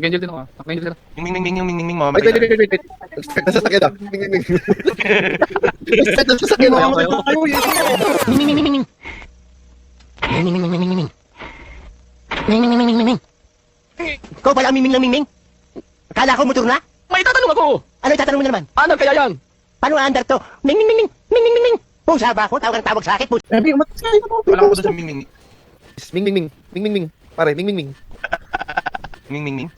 Ganyan din ako. Ganyan din ako. Ming, Wait, mamamatay wait, tayo. wait, wait. Start na sasakyan ah. Ming, ming, ming. Start na sasakyan ah. Ayaw, ayaw. Ming, ming, ming, ming, ming. Ming, ming, ming, ming, ming, ming. Ming, ming, ming, ming, ming, ming. Ikaw pala ang miming ng miming? Akala ko motor na? May tatanong ako! Ano itatanong mo na naman? Ano kaya yan? Paano under to? Ming, ming, ming, ming, ming, ming, ming, ming. Pusa ba ako? Tawag ang tawag sa akin, pusa. Sabi, umatay na po. Wala ko doon sa Ming. Ming, ming, ming. Ming, ming, ming. Pare, ming, ming, ming. Ming.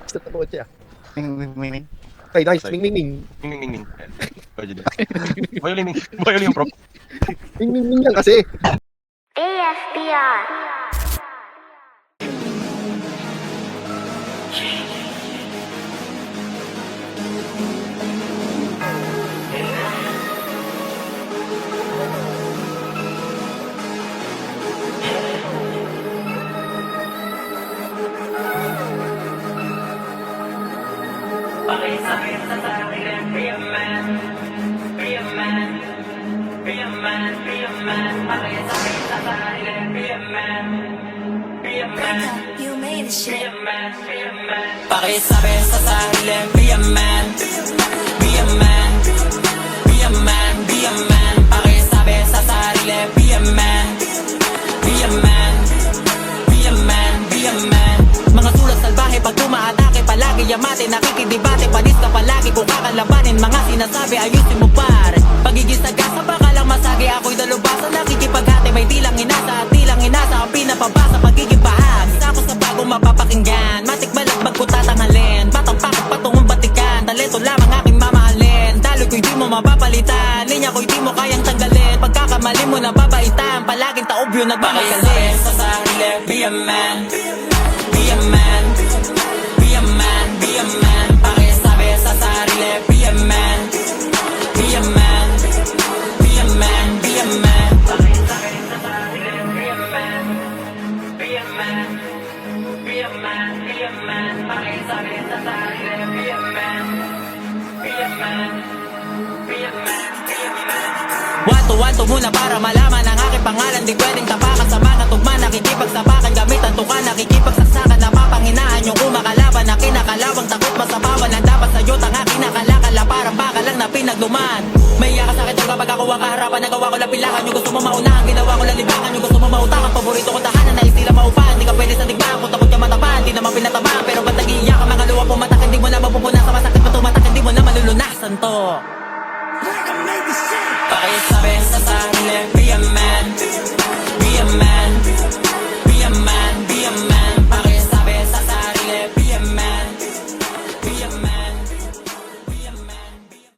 Start na po siya. Ming. Okay, nice. Ming, ming, ming. Ming. Boy, yung prop. Ming, ming, ming lang kasi. AFBR. You made the shit. Pakisabi sa sarili, be a man. Be a man. Be a man, be a man. Pakisabi sa sarili, be a man. Be a man. Be a man, be a man. Mga sulat salbahe pag tumaatake, palagi yamate, nakikidibate, panis ka palagi kung kakalabanin. Mga sinasabi, ayusin mo par. Pagiging sagasa, baka lang masagi, ako'y dalubasa, nakikipaghati, may tilang inasa, at tilang inasa, ang pinapabasa, pagiging bahag. Ako sa bagong mapapakinggan, matik balagbag ko tatanghalin, batang pakit patungong batikan, talento lamang aking mamahalin, daloy ko'y di mo mapapalitan, linya ko'y di mo kayang tanggalin, pagkakamali mo na babaitan, palaging taobyo nagmamagaling. Sa sarili, be a man. Be a man. Be a man, be a man. Pakisabi sa sarili, be a man. Be a man. Be a man, be a man. Pakisabi sa sarili, be a man. Be a man. Be a man, be a man. Pakisabi sa sarili, be a man. Be a man. Be a man, be a man. Wanto muna para malaman ang aking pangalan. Di pwedeng tapakan sa mga tugma, nakikipagsapakan, gamit ang tuka, nakikipagsaksakan, napapanghinaan yung kumakalaban na kinakalawang takot masabawan ang dapat sa'yo tanga kinakalakala parang baka lang na pinagluman. May iyakas sa akin kapag ako ang kaharapan, nagawa ko lang pilakan, yung gusto mo maunahan, ginawa ko lang libangan, yung gusto mo mautangan, paborito ko tahan.